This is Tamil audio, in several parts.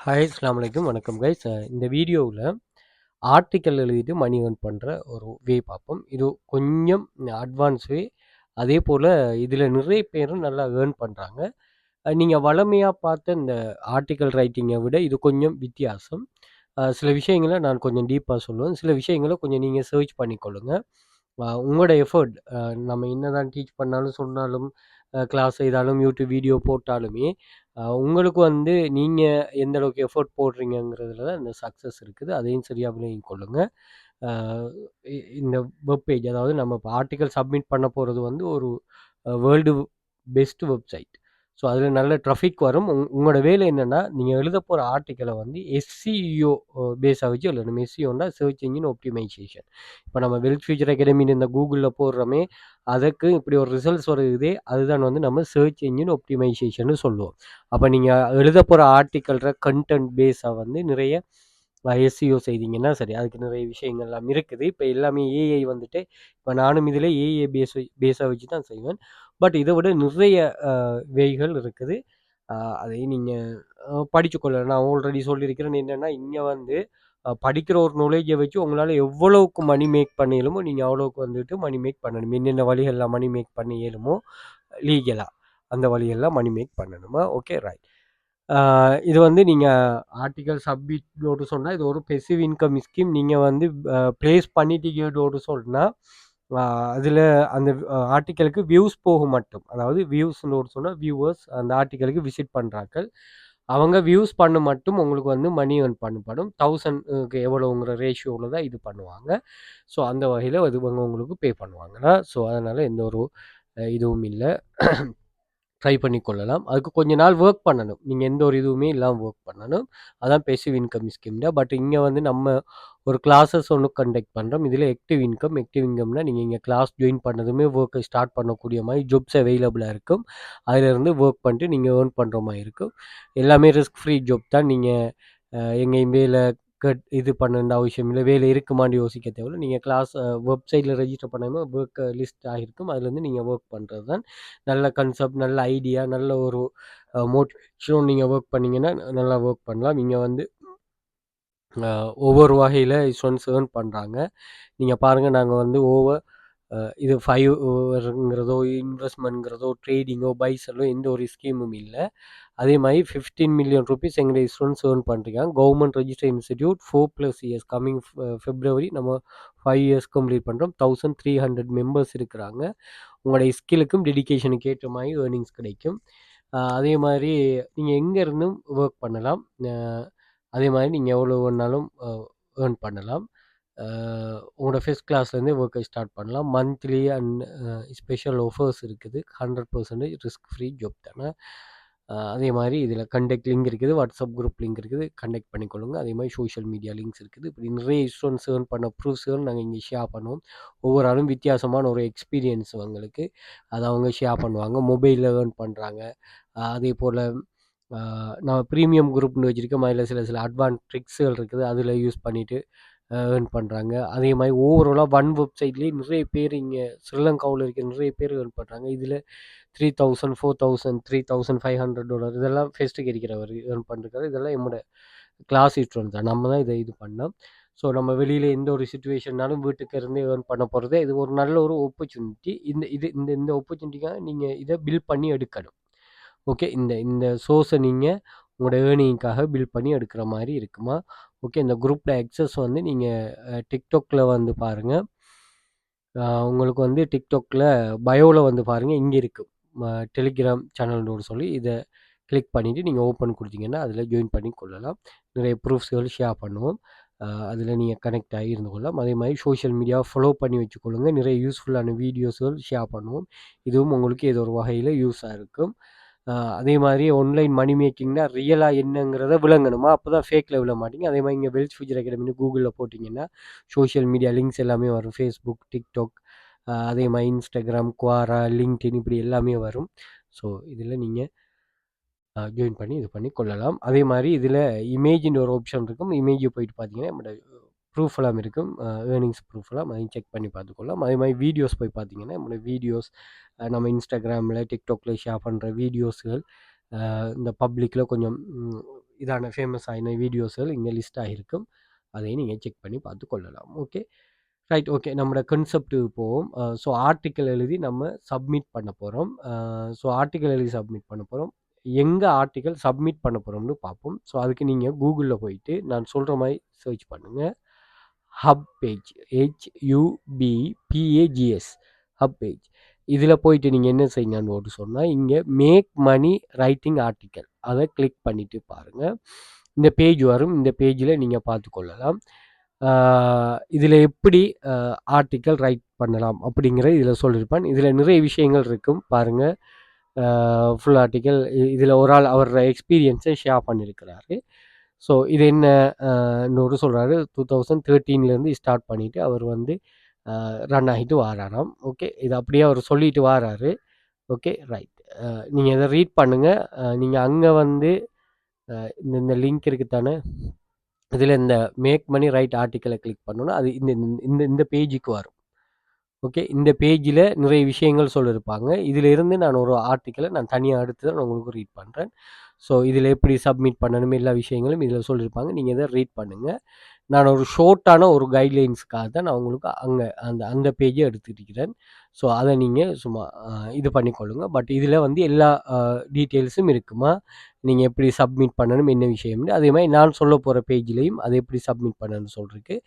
ஹாய் அஸ்ஸலாமு அலைக்கும். வணக்கம் கைஸ். இந்த வீடியோவில் ஆர்டிக்கல் எழுதிட்டு மணி ஏர்ன் பண்ணுற ஒரு வே பார்ப்போம். இது கொஞ்சம் அட்வான்ஸ் வே. அதே போல் இதில் நிறைய பேரும் நல்லா ஏர்ன் பண்ணுறாங்க. நீங்கள் வழமையாக பார்த்த இந்த ஆர்டிக்கல் ரைட்டிங்கை விட இது கொஞ்சம் வித்தியாசம். சில விஷயங்களை நான் கொஞ்சம் டீப்பாக சொல்லுவேன். சில விஷயங்களை கொஞ்சம் நீங்கள் சர்ச் பண்ணிக்கொள்ளுங்க. உங்களோட எஃபர்ட் நம்ம என்னதான் டீச் பண்ணாலும் சொன்னாலும் கிளாஸ் செய்தாலும் யூடியூப் வீடியோ போட்டாலுமே உங்களுக்கு வந்து நீங்கள் எந்த அளவுக்கு எஃபோர்ட் போடுறீங்கங்கிறதுல தான் இந்த சக்ஸஸ் இருக்குது. அதையும் சரியாக விளங்கிக் கொள்ளுங்க. இந்த வெப் பேஜ், அதாவது நம்ம இப்போ ஆர்டிக்கல் சப்மிட் பண்ண போகிறது வந்து ஒரு வேர்ல்டு பெஸ்ட் வெப்சைட். ஸோ அதில் நல்ல ட்ராஃபிக் வரும். உங்களோட வேலை என்னென்னா, நீங்கள் எழுத போகிற ஆர்டிக்கலை வந்து எஸ்சிஇஓ பேஸாக வச்சு எழுதணும். எஸ்சிஓன்னா சர்ச் இன்ஜின் ஆப்டிமைசேஷன். இப்போ நம்ம வெல்த் ஃபியூச்சர் அகாடமின்னு இந்த கூகுளில் போடுறோமே, அதுக்கு இப்படி ஒரு ரிசல்ட்ஸ் வருது. அதுதான் வந்து நம்ம சர்ச் இன்ஜின் ஆப்டிமைசேஷன் சொல்லுவோம். அப்போ நீங்கள் எழுத போகிற ஆர்டிக்கல்ற கண்டென்ட் பேஸாக வந்து நிறைய எஸ்சிஓ செய்தீங்கன்னா சரி, அதுக்கு நிறைய விஷயங்கள்லாம் இருக்குது. இப்போ எல்லாமே ஏஐ வந்துட்டு, இப்போ நானும் இதில் ஏஐ பேஸாக வச்சு தான் செய்வேன். பட் இதை விட நிறைய வேய்கள் இருக்குது. அதை நீங்கள் படிச்சுக்கொள்ள நான் ஆல்ரெடி சொல்லியிருக்கிறேன். என்னென்னா, இங்கே வந்து படிக்கிற ஒரு நாலேஜை வச்சு உங்களால் எவ்வளவுக்கு மணி மேக் பண்ண இயலுமோ நீங்கள் அவ்வளோவுக்கு வந்துட்டு மணி மேக் பண்ணணும். என்னென்ன வழிகள்லாம் மணி மேக் பண்ண இயலுமோ லீகலாக அந்த வழியெல்லாம் மணி மேக் பண்ணணுமா? Okay, right. இது வந்து நீங்கள் ஆர்டிக்கல் சப்மிட்டோடு சொன்னால் இது ஒரு பெசிவ் இன்கம் ஸ்கீம். நீங்கள் வந்து ப்ளேஸ் பண்ணிட்டீங்கோடு சொன்னால் அதில் அந்த ஆர்டிக்கலுக்கு வியூஸ் போகும் மட்டும். அதாவது வியூஸ்னு சொன்னால் வியூவர்ஸ் அந்த ஆர்டிக்கலுக்கு விசிட் பண்ணுறாக்கள், அவங்க வியூஸ் பண்ண மட்டும் உங்களுக்கு வந்து மணி ஏர்ன் பண்ணப்படும். 1000க்கு எவ்வளோங்கிற ரேஷியோவில் தான் இது பண்ணுவாங்க. ஸோ அந்த வகையில் இது உங்களுக்கு பே பண்ணுவாங்களா. ஸோ அதனால் எந்த ஒரு இதுவும் இல்லை. ட்ரை பண்ணி கொள்ளலாம். அதுக்கு கொஞ்ச நாள் ஒர்க் பண்ணணும். நீங்கள் எந்த ஒரு இதுவுமே இல்லாமல் ஒர்க் பண்ணணும். அதான் பேசிவ் இன்கம் ஸ்கீம் தான். பட் இங்கே வந்து நம்ம ஒரு கிளாஸஸ் ஒன்று கண்டக்ட் பண்ணுறோம். இதில் ஆக்டிவ் இன்கம்னா நீங்கள் இங்கே கிளாஸ் ஜாயின் பண்ணதுமே ஒர்க்கை ஸ்டார்ட் பண்ணக்கூடிய மாதிரி ஜாப்ஸ் அவைலபிளாக இருக்கும். அதிலிருந்து ஒர்க் பண்ணிட்டு நீங்கள் ஏர்ன் பண்ணுற மாதிரி இருக்கும். எல்லாமே ரிஸ்க் ஃப்ரீ ஜாப் தான். நீங்கள் எங்கேயும் வேலை இது பண்ண வேண்டிய அவசியம் இல்லை. வேலை இருக்குமான்னு யோசிக்க தேவையில்லை. நீங்கள் கிளாஸ் வெப்சைட்டில் ரெஜிஸ்டர் பண்ணாமல் ஒர்க் லிஸ்ட் ஆகிருக்கும். அதுலேருந்து நீங்கள் ஒர்க் பண்ணுறது தான். நல்ல கான்செப்ட், நல்ல ஐடியா, நல்ல ஒரு மோட்டிவேஷன். நீங்கள் ஒர்க் பண்ணிங்கன்னா நல்லா ஒர்க் பண்ணலாம். நீங்கள் வந்து ஒவ்வொரு வகையில் ஸ்டூடெண்ட்ஸ் ஏர்ன் பண்ணுறாங்க. நீங்கள் பாருங்கள், நாங்கள் வந்து இது 5ங்கிறதோ இன்வெஸ்ட்மெண்ட்ங்கிறதோ ட்ரேடிங்கோ பைசலோ எந்த ஒரு ஸ்கீமும் இல்லை. அதே மாதிரி 15 மில்லியன் ருபீஸ் எங்களுடைய ஸ்டூடெண்ட்ஸ் ஏர்ன் பண்ணுறாங்க. Government register institute 4+ years coming February நம்ம 5 இயர்ஸ் கம்ப்ளீட் பண்ணுறோம். 1300 மெம்பர்ஸ் இருக்கிறாங்க. உங்களுடைய ஸ்கில்லுக்கும் டெடிக்கேஷனுக்கு ஏற்ற மாதிரி ஏர்னிங்ஸ் கிடைக்கும். அதே மாதிரி நீங்கள் எங்கே இருந்தும் ஒர்க் பண்ணலாம். அதே மாதிரி நீங்கள் எவ்வளோ வேணாலும் ஏர்ன் பண்ணலாம். உங்களோட ஃபர்ஸ்ட் கிளாஸ்லேருந்தே ஒர்க்கை ஸ்டார்ட் பண்ணலாம். மந்த்லி அண்ட் ஸ்பெஷல் ஆஃபர்ஸ் இருக்குது. 100% ரிஸ்க் ஃப்ரீ ஜாப் தானே. அதே மாதிரி இதில் கண்டெக்ட் லிங்க் இருக்குது, வாட்ஸ்அப் குரூப் லிங்க் இருக்குது, கண்டெக்ட் பண்ணிக்கொள்ளுங்க. அதே மாதிரி சோஷியல் மீடியா லிங்க்ஸ் இருக்குது. இப்படி நிறைய ஸ்டூடெண்ட்ஸ் ஏர்ன் பண்ண ப்ரூஃப்ஸ்கள் நாங்கள் இங்கே ஷேர் பண்ணுவோம். ஒவ்வொரு ஆளும் வித்தியாசமான ஒரு எக்ஸ்பீரியன்ஸ் அவங்களுக்கு அதை அவங்க ஷேர் பண்ணுவாங்க. மொபைலில் ஏர்ன் பண்ணுறாங்க. அதே போல் நான் ப்ரீமியம் குரூப்னு வச்சுருக்கேன். அதில் சில அட்வான்ஸ் ட்ரிக்ஸுகள் இருக்குது. அதில் யூஸ் பண்ணிவிட்டு ஏர்ன் பண்ணுறாங்க. அதே மாதிரி ஓவராலாக வெப்சைட்லேயே நிறைய பேர் இங்கே ஸ்ரீலங்காவில் இருக்கிற நிறைய பேர் ஏர்ன் பண்ணுறாங்க. இதில் 3000, 4000, $3,500 இதெல்லாம் ஃபெஸ்ட்டுக்கு இருக்கிறவர் ஏர்ன் பண்ணிருக்காரு. இதெல்லாம் என்னோட கிளாஸ் ஸ்டூடெண்ட் தான். நம்ம தான் இது பண்ணோம். ஸோ நம்ம வெளியில் எந்த ஒரு சுச்சுவேஷன்னாலும் வீட்டுக்கு இருந்தே ஏர்ன் பண்ண போகிறது. இது ஒரு நல்ல ஒரு ஆப்பர்ச்சுனிட்டி. இந்த ஆப்பர்ச்சுனிட்டிக்காக நீங்கள் இதை பில்ட் பண்ணி எடுக்கணும். ஓகே, இந்த சோர்ஸை நீங்கள் உங்களோட ஏர்னிங்காக பில்ட் பண்ணி எடுக்கிற மாதிரி இருக்குமா? ஓகே, இந்த குரூப்பில் அக்சஸ் வந்து நீங்கள் டிக்டாக்ல வந்து பாருங்கள். உங்களுக்கு வந்து டிக்டாக்ல பயோவில் வந்து பாருங்கள், இங்கே இருக்குது டெலிகிராம் சேனல்னு சொல்லி இதை கிளிக் பண்ணிவிட்டு நீங்கள் ஓப்பன் கொடுத்தீங்கன்னா அதில் ஜாயின் பண்ணி கொள்ளலாம். நிறைய ப்ரூஃப்ஸ்கள் ஷேர் பண்ணுவோம். அதில் நீங்கள் கனெக்ட் ஆகி இருந்து கொள்ளலாம். அதே மாதிரி சோஷியல் மீடியாவை ஃபாலோ பண்ணி வச்சுக்கொள்ளுங்க. நிறைய யூஸ்ஃபுல்லான வீடியோஸ்கள் ஷேர் பண்ணுவோம். இதுவும் உங்களுக்கு ஏதோ ஒரு வகையில் யூஸாக இருக்கும். அதே மாதிரி ஆன்லைன் மணி மேக்கிங்னா ரியலாக என்னங்கிறத விளங்கணுமா? அப்போ தான் ஃபேக்கில் விழ மாட்டீங்க. அதே மாதிரி இங்கே வெல்த் ஃபியூச்சர் அகாடமின்னு கூகுளில் போட்டிங்கன்னா சோஷியல் மீடியா லிங்க்ஸ் எல்லாமே வரும். ஃபேஸ்புக், டிக்டாக், அதே மாதிரி இன்ஸ்டாகிராம், குவாரா, லிங்க்டின் இப்படி எல்லாமே வரும். ஸோ இதில் நீங்கள் ஜாயின் பண்ணி இது பண்ணி கொள்ளலாம். அதே மாதிரி இதில் இமேஜின் ஒரு ஆப்ஷன் இருக்கும். இமேஜை போயிட்டு பார்த்தீங்கன்னா நம்மளோட ப்ரூஃப் எல்லாம் இருக்கும். ஏர்னிங்ஸ் ப்ரூஃப் எல்லாம் அதையும் செக் பண்ணி பார்த்துக்கொள்ளலாம். அதே மாதிரி வீடியோஸ் போய் பார்த்தீங்கன்னா நம்மளோட வீடியோஸ் நம்ம இன்ஸ்டாகிராமில், டிக்டாக்ல ஷேர் பண்ணுற வீடியோஸ்கள் இந்த பப்ளிக்கில் கொஞ்சம் இதான ஃபேமஸ் ஆன வீடியோஸ்கள் இங்கே லிஸ்ட் ஆகிருக்கும். அதையும் நீங்கள் செக் பண்ணி பார்த்து கொள்ளலாம். Okay right. ஓகே நம்மளோட கன்செப்ட்டுக்கு போவோம். ஸோ ஆர்டிக்கல் எழுதி நம்ம சப்மிட் பண்ண போகிறோம். ஸோ ஆர்டிக்கல் எழுதி சப்மிட் பண்ண போகிறோம். எங்கே ஆர்டிக்கல் சப்மிட் பண்ண போகிறோம்னு பார்ப்போம். ஸோ அதுக்கு நீங்கள் கூகுளில் போயிட்டு நான் சொல்கிற மாதிரி சர்ச் பண்ணுங்கள். Hub page, HUBPAGS hub page. இதில் போயிட்டு நீங்கள் என்ன செய்யுங்கன்னு போட்டு சொன்னால் இங்கே மேக் மணி ரைட்டிங் ஆர்டிக்கல் அதை கிளிக் பண்ணிவிட்டு பாருங்கள். இந்த பேஜ் வரும். இந்த பேஜில் நீங்கள் பார்த்து கொள்ளலாம். இதில் எப்படி ஆர்டிக்கல் ரைட் பண்ணலாம் அப்படிங்கிற இதில் சொல்லியிருப்பான். இதில் நிறைய விஷயங்கள் இருக்கும் பாருங்கள். ஃபுல் ஆர்டிக்கல் இதில் ஒரு ஆள் அவர் எக்ஸ்பீரியன்ஸை ஷேர் பண்ணியிருக்கிறாரு. ஸோ இது என்ன இன்னொரு சொல்கிறாரு 2013 ஸ்டார்ட் பண்ணிவிட்டு அவர் வந்து ரன் ஆகிட்டு வாராராம். ஓகே இது அப்படியே அவர் சொல்லிட்டு வாராரு. Okay right. நீங்கள் இதை ரீட் பண்ணுங்கள். நீங்கள் அங்கே வந்து இந்த லிங்க் இருக்குது தானே, இதில் இந்த மேக் மணி ரைட் ஆர்டிக்கலை கிளிக் பண்ணோன்னா அது இந்த பேஜுக்கு வரும். ஓகே இந்த பேஜில் நிறைய விஷயங்கள் சொல்லியிருப்பாங்க. இதில் இருந்து நான் ஒரு ஆர்டிக்கலை நான் தனியாக எடுத்து தான் நான் உங்களுக்கு ரீட் பண்ணுறேன். ஸோ இதில் எப்படி சப்மிட் பண்ணணும் எல்லா விஷயங்களும் இதில் சொல்லியிருப்பாங்க. நீங்கள் இதை ரீட் பண்ணுங்கள். நான் ஒரு ஷார்ட்டான ஒரு கைட்லைன்ஸுக்காக தான் நான் உங்களுக்கு அங்கே அந்த பேஜை எடுத்துக்கிட்டேன். ஸோ அதை நீங்கள் சும்மா இது பண்ணிக்கொள்ளுங்க. பட் இதில் வந்து எல்லா டீட்டெயில்ஸும் இருக்குமா, நீங்கள் எப்படி சப்மிட் பண்ணணும் என்ன விஷயம்னு, அதே மாதிரி நான் சொல்ல போகிற பேஜ்லேயும் அதை எப்படி சப்மிட் பண்ணணும்னு சொல்கிறதுக்கு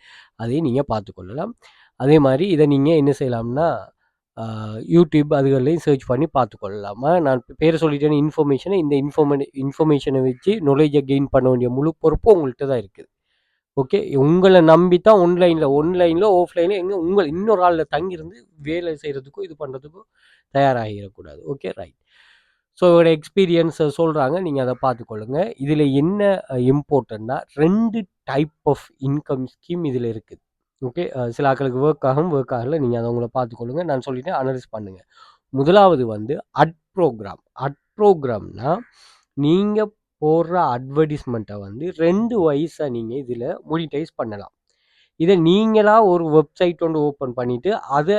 அதையும் நீங்கள் பார்த்துக்கொள்ளலாம். அதே மாதிரி இதை நீங்கள் என்ன செய்யலாம்னா யூடியூப் அதுகள்லையும் சர்ச் பண்ணி பார்த்துக்கொள்ளலாமா. நான் பேரை சொல்லிட்டேன் இன்ஃபர்மேஷனை. இந்த இன்ஃபர்மேஷனை வச்சு நாலேஜை கெயின் பண்ண வேண்டிய முழு பொறுப்பு உங்கள்கிட்ட தான் இருக்குது. ஓகே உங்களை நம்பி தான் ஆன்லைனில் ஆஃப்லைனில் எங்கே இன்னொரு ஆளில் தங்கியிருந்து வேலை செய்கிறதுக்கும் இது பண்ணுறதுக்கும் தயாராகிடக்கூடாது. Okay right. ஸோ இதோட எக்ஸ்பீரியன்ஸை சொல்கிறாங்க, நீங்கள் அதை பார்த்துக்கொள்ளுங்க. இதில் என்ன இம்பார்ட்டன்னா 2 டைப் ஆஃப் இன்கம் ஸ்கீம் இதில் இருக்குது. ஓகே சில ஆட்களுக்கு ஒர்க் ஆகல. நீங்கள் அதை உங்களை பார்த்துக்கொள்ளுங்க. நான் சொல்லிட்டேன் அனலைஸ் பண்ணுங்கள். முதலாவது வந்து அட் ப்ரோக்ராம்னா நீங்கள் போடுற அட்வர்டைஸ்மெண்ட்டை வந்து 2 வயசாக நீங்கள் இதில் மோனிடைஸ் பண்ணலாம். இதை நீங்களாக ஒரு வெப்சைட் ஒன்று ஓப்பன் பண்ணிவிட்டு அதை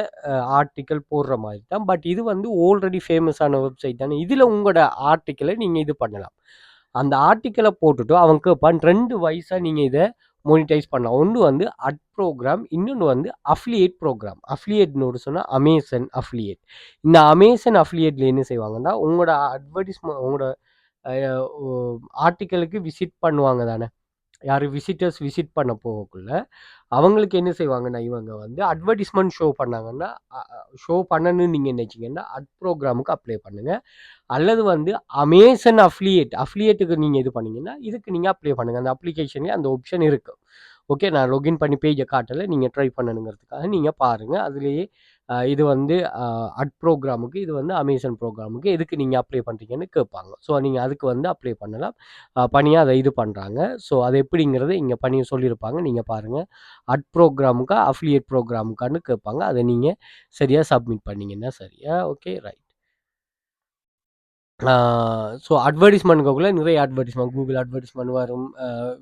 ஆர்டிக்கல் போடுற மாதிரி தான். பட் இது வந்து ஆல்ரெடி ஃபேமஸான வெப்சைட் தானே. இதில் உங்களோட ஆர்டிக்கலை நீங்கள் இது பண்ணலாம். அந்த ஆர்டிக்கலை போட்டுட்டு அவங்க கேட்பான் 2 வயசாக நீங்கள் இதை மோனிடைஸ் பண்ணலாம். ஒன்று வந்து அட் ப்ரோக்ராம், இன்னொன்று வந்து அஃபிலியேட் ப்ரோக்ராம். அஃபிலியேட்னு சொன்னால் அமேசான் அஃபிலியேட். இந்த அமேசான் அஃபிலியேட்டில் என்ன செய்வாங்கன்னா உங்களோட அட்வர்டைஸ்மெண்ட் உங்களோட ஆர்டிக்கலுக்கு விசிட் பண்ணுவாங்க தானே, யார் விசிட்டர்ஸ் விசிட் பண்ண போகக்குள்ள அவங்களுக்கு என்ன செய்வாங்கன்னா இவங்க வந்து அட்வர்டைஸ்மெண்ட் ஷோ பண்ணாங்கன்னா ஷோ பண்ணணும்னு நீங்கள் நினச்சிங்கன்னா அட் ப்ரோக்ராமுக்கு அப்ளை பண்ணுங்கள். அல்லது வந்து அமேசான் அஃபிலியேட்டுக்கு நீங்கள் இது பண்ணிங்கன்னா இதுக்கு நீங்கள் அப்ளை பண்ணுங்கள். அந்த அப்ளிகேஷன்லேயே அந்த ஆப்ஷன் இருக்குது. ஓகே நான் லாகின் பண்ணி பேஜை காட்டலை, நீங்கள் ட்ரை பண்ணணுங்கிறதுக்காக நீங்கள் பாருங்கள். அதுலேயே இது வந்து அட் ப்ரோக்ராமுக்கு, இது வந்து அமேசான் ப்ரோக்ராமுக்கு எதுக்கு நீங்கள் அப்ளை பண்ணுறீங்கன்னு கேட்பாங்க. ஸோ நீங்கள் அதுக்கு வந்து அப்ளை பண்ணலாம். பணியாக அதை இது பண்ணுறாங்க. ஸோ அது எப்படிங்கிறத இங்கே பண்ணி சொல்லியிருப்பாங்க. நீங்கள் பாருங்கள். அட் ப்ரோக்ராமுக்கா அஃபிலியேட் ப்ரோக்ராமுக்கான்னு கேட்பாங்க. அதை நீங்கள் சரியாக சப்மிட் பண்ணிங்கன்னா சரியா. Okay right. ஸோ அட்வர்டைஸ்மெண்ட்டுக்குள்ளே நிறைய அட்வர்டைஸ்மெண்ட் கூகுள் அட்வர்டைஸ்மெண்ட் வரும்.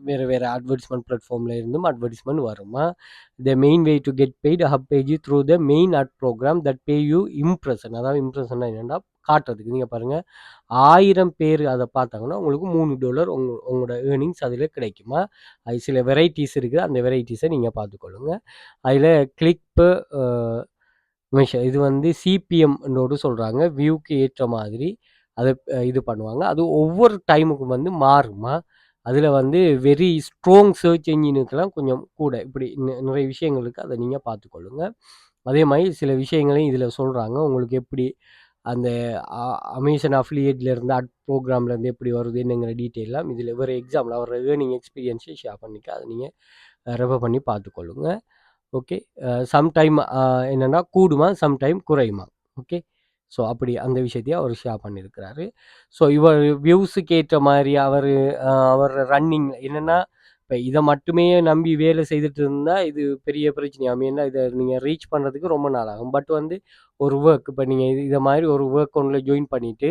வேறு அட்வர்டைஸ்மெண்ட் பிளாட்ஃபார்மில் இருந்தும் அட்வர்டைஸ்மெண்ட் வருமா. The main way to get paid hub page through the main ad program that pay you impression. அதாவது இம்ப்ரெஷன்னா என்னென்னா காட்டுறதுக்கு. நீங்கள் பாருங்கள் 1000 பேர் அதை பார்த்தாங்கன்னா உங்களுக்கு $3 உங்களோட ஏர்னிங்ஸ் அதில் கிடைக்குமா. அது சில வெரைட்டிஸ் இருக்குது. அந்த வெரைட்டிஸை நீங்கள் பார்த்துக்கொள்ளுங்க. அதில் கிளிப்பு இது வந்து சிபிஎம்னோடு சொல்கிறாங்க. வியூக்கு ஏற்ற மாதிரி அதை இது பண்ணுவாங்க. அது ஒவ்வொரு டைமுக்கும் வந்து மாறுமா. அதில் வந்து வெரி ஸ்ட்ராங் சர்ச் என்ஜினுக்கெல்லாம் கொஞ்சம் கூட இப்படி நிறைய விஷயங்கள் இருக்குது. அதை நீங்கள் பார்த்துக்கொள்ளுங்க. அதே மாதிரி சில விஷயங்களையும் இதில் சொல்கிறாங்க. உங்களுக்கு எப்படி அந்த அமேசான் அஃபிலியேட்லேருந்து அட் ப்ரோக்ராம்லேருந்து எப்படி வருது என்னங்கிற டீட்டெயிலாம் இதில் வேறு எக்ஸாம்பிள் அவர் ஏர்னிங் எக்ஸ்பீரியன்ஸை ஷேர் பண்ணிக்க அதை நீங்கள் ரெஃபர் பண்ணி பார்த்துக்கொள்ளுங்க. ஓகே சம்டைம் என்னென்னா கூடுமா, சம்டைம் குறையுமா. ஓகே ஸோ அப்படி அந்த விஷயத்தையும் அவர் ஷேர் பண்ணியிருக்கிறாரு. ஸோ இவர் வியூஸுக்கு ஏற்ற மாதிரி அவர் ரன்னிங் என்னென்னா இப்போ இதை மட்டுமே நம்பி வேலை செய்துட்டு இருந்தால் இது பெரிய பிரச்சனையாகும். ஏன்னா இதை நீங்கள் ரீச் பண்ணுறதுக்கு ரொம்ப நாள் ஆகும். பட் வந்து ஒரு ஒர்க் இப்போ நீங்கள் இதை மாதிரி ஒரு ஒர்க் ஒன்றில் ஜாயின் பண்ணிவிட்டு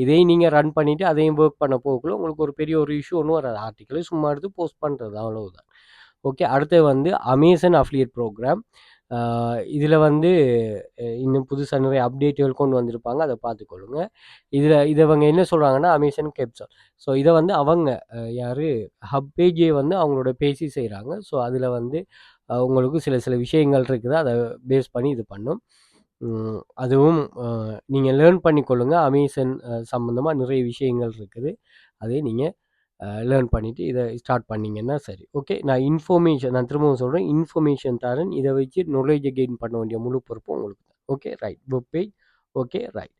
இதையும் நீங்கள் ரன் பண்ணிவிட்டு அதையும் ஒர்க் பண்ண போகக்குள்ள உங்களுக்கு ஒரு பெரிய ஒரு இஷ்யூ ஒன்றும் வராது. ஆர்டிக்கலை சும்மா எடுத்து போஸ்ட் பண்ணுறது அவ்வளவுதான். ஓகே அடுத்து வந்து அமேசான் அஃபிலியேட் ப்ரோக்ராம். இதில் வந்து இன்னும் புதுசா நிறைய அப்டேட்டுகள் கொண்டு வந்திருப்பாங்க. அத பார்த்துக்கொள்ளுங்க. இத அவங்க என்ன சொல்றாங்கன்னா, அமேசான் கேப்சால். ஸோ இத வந்து அவங்க யாரு ஹப் பேஜே வந்து அவங்களோட பேசி செய்றாங்க. ஸோ அதில வந்து உங்களுக்கு சில சில விஷயங்கள் இருக்குது. அத பேஸ் பண்ணி இது பண்ணும். அதுவும் நீங்க லேர்ன் பண்ணிக்கொள்ளுங்க. அமேசான் சம்மந்தமா நிறைய விஷயங்கள் இருக்குது. அதை நீங்க லேர்ன் பண்ணிட்டு இத ஸ்டார்ட் பண்ணீங்கன்னா சரி. ஓகே. நான் திரும்பவும் சொல்றேன். இன்ஃபர்மேஷன் தரேன். இத வச்சு நாலேட்ஜ கெயின் பண்ண வேண்டிய முழு பொறுப்பும் உங்களுக்கு தான். Okay. Right. Web page. Okay. Right.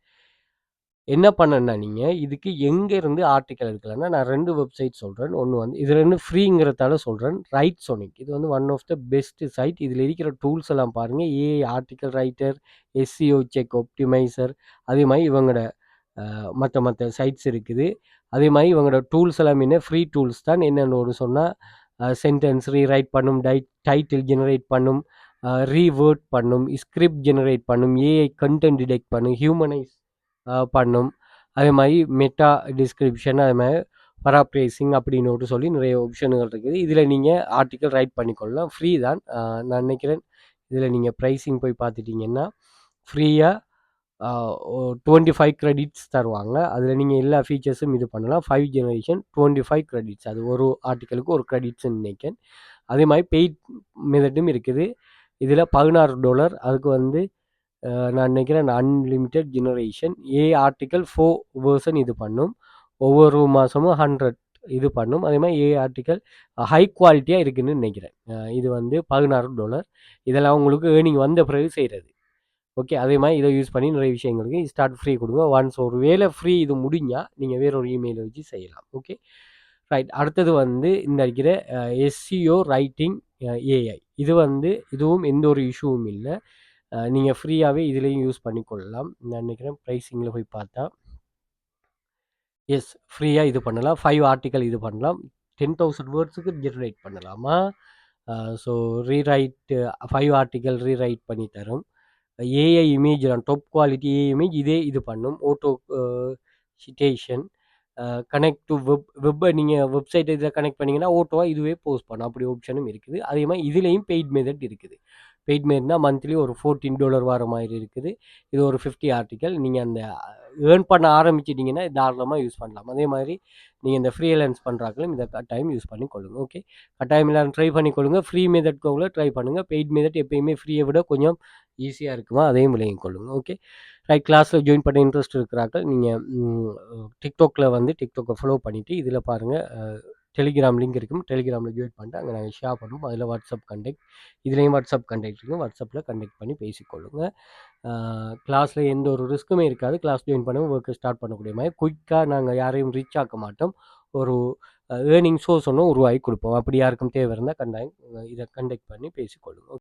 என்ன பண்ணணும்னா நீங்க, இதுக்கு எங்க இருந்து ஆர்டிக்கல் எடுக்கலாம்னா, நான் 2 வெப்சைட் சொல்றேன். ஒண்ணு வந்து இது 2 ஃப்ரீங்கிறதால சொல்றேன். ரைட்சோனிக். இது வந்து one of the best site. இதுல இருக்கிற டூல்ஸ் எல்லாம் பாருங்க. AI article writer, SEO check optimizer, அதே மாரி இவங்களோட மத்த சைட்ஸ் இருக்குது. அதே மாரி இவங்களோட டூல்ஸ் எல்லாமே ஃப்ரீ டூல்ஸ் தான். என்னென்னு ஒரு சொன்னா, சென்டென்ஸ் ரீரைட் பண்ணும், டைட்டில் ஜெனரேட் பண்ணும், ரீவேர்ட் பண்ணும், ஸ்கிரிப்ட் ஜெனரேட் பண்ணும், ஏஐ கன்டென்ட் டிடெக்ட் பண்ணும், ஹியூமனைஸ் பண்ணும். அதே மாதிரி மெட்டா டிஸ்கிரிப்ஷன், அதே மாதிரி பராப்ரேசிங் அப்படின்னு சொல்லி நிறைய ஆப்ஷனுகள் இருக்குது. இதில் நீங்கள் ஆர்டிக்கல் ரைட் பண்ணிக்கொள்ளலாம். ஃப்ரீ தான். நான் நினைக்கிறேன் இதில் நீங்கள் ப்ரைஸிங் போய் பார்த்துட்டிங்கன்னா ஃப்ரீயாக 25 கிரெடிட்ஸ் தருவாங்க. அதில் நீங்கள் எல்லா ஃபீச்சர்ஸும் இது பண்ணலாம். 5 ஜெனரேஷன் 25 கிரெடிட்ஸ். அது ஒரு ஆர்டிக்கலுக்கு ஒரு கிரெடிட்ஸ்ன்னு நினைக்கிறேன். அதே மாதிரி பெய்ட் மெத்தடும் இருக்குது. இதில் $16. அதுக்கு வந்து நான் நினைக்கிறேன் அன்லிமிட்டெட் ஜெனரேஷன் ஆர்டிக்கல் 4 வேர்ஷன் இது பண்ணும். ஒவ்வொரு மாதமும் 100 இது பண்ணும். அதே மாதிரி ஆர்டிக்கல் ஹை குவாலிட்டியாக இருக்குதுன்னு நினைக்கிறேன். இது வந்து $16. இதெல்லாம் உங்களுக்கு ஏர்னிங் வந்த பிறகு செய்கிறது. ஓகே. அதே மாதிரி இதை யூஸ் பண்ணி நிறைய விஷயங்களுக்கு ஸ்டார்ட் ஃப்ரீ கொடுங்க. ஒன்ஸ் ஒரு வேலை ஃப்ரீ இது முடிஞ்சால் நீங்கள் வேற ஒரு இமெயிலை வச்சு செய்யலாம். ஓகே. ரைட். அடுத்தது வந்து இந்த இருக்கிற எஸ்சிஓ ரைட்டிங் ஏஐ. இது வந்து இதுவும் எந்த ஒரு இஷ்யூவும் இல்லை. நீங்கள் ஃப்ரீயாகவே இதுலேயும் யூஸ் பண்ணிக்கொள்ளலாம். நான் நினைக்கிறேன் ப்ரைஸிங்கில் போய் பார்த்தா எஸ் ஃப்ரீயாக இது பண்ணலாம். 5 ஆர்டிக்கல் இது பண்ணலாம். 10,000 வேர்ட்ஸுக்கு ஜென்ரேட் பண்ணலாமா. ஸோ ரீரைட் 5 ஆர்டிக்கல் ரீரைட் பண்ணி தரும். ஏஐ இமேஜ் தான், டாப் குவாலிட்டி ஏஐ இமேஜ் இதே இது பண்ணும். ஆட்டோ சிட்டேஷன், கனெக்ட் டு வெப்பை நீங்கள் வெப்சைட் இதில் கனெக்ட் பண்ணிங்கன்னா ஓட்டோவாக இதுவே போஸ்ட் பண்ணும். அப்படி ஆப்ஷனும் இருக்குது. அதே மாதிரி இதுலேயும் பெய்ட் மெத்தட் இருக்குது. பெய்ட் மெத்தட்னா மந்த்லி ஒரு $14 வர மாதிரி இருக்குது. இது ஒரு 50 ஆர்டிக்கல். நீங்கள் அந்த ஏர்ன் பண்ண ஆரம்பிச்சிட்டிங்கன்னா தாராளமாக யூஸ் பண்ணலாம். அதே மாதிரி நீங்கள் இந்த ஃப்ரீலான்ஸ் பண்ணுறாங்களும் இதை கட்டாயம் யூஸ் பண்ணி கொள்ளுங்க. ஓகே. கட்டாயம் எல்லாரும் ட்ரை பண்ணி கொள்ளுங்க. ஃப்ரீ மெத்தட்க்கு ட்ரை பண்ணுங்கள். பெய்ட் மெத்தட் எப்பயுமே ஃப்ரீயை விட கொஞ்சம் ஈஸியாக இருக்குமா, அதையும் விளங்கிக் கொள்ளுங்க. ஓகே. ரைட். கிளாஸில் ஜாயின் பண்ண இன்ட்ரெஸ்ட் இருக்கிறார்கள் நீங்கள் டிக்டாக்ல வந்து டிக்டாக்கை ஃபாலோ பண்ணிவிட்டு இதில் பாருங்கள் டெலிகிராம் லிங்க் இருக்கும். டெலிகிராமில் ஜாயின் பண்ணிட்டு அங்கே நாங்கள் ஷேர் பண்ணுவோம். அதில் வாட்ஸ்அப் கண்டெக்ட், இதுலேயும் வாட்ஸ்அப் கண்டெக்ட் இருக்கும். வாட்ஸ்அப்பில் கண்டெக்ட் பண்ணி பேசிக்கொள்ளுங்க. கிளாஸில் எந்த ஒரு ரிஸ்க்குமே இருக்காது. கிளாஸ் ஜாயின் பண்ண ஒர்க்கை ஸ்டார்ட் பண்ணக்கூடிய மாதிரி குயிக்காக நாங்கள் யாரையும் ரீச் ஆக்க மாட்டோம். ஒரு ஏர்னிங் சோர்ஸ் ஒன்று உருவாக்கி கொடுப்போம். அப்படி யாருக்கும் தேவை இருந்தால் கண்டாயம் இதை கண்டெக்ட் பண்ணி பேசிக்கொள்ளுங்க.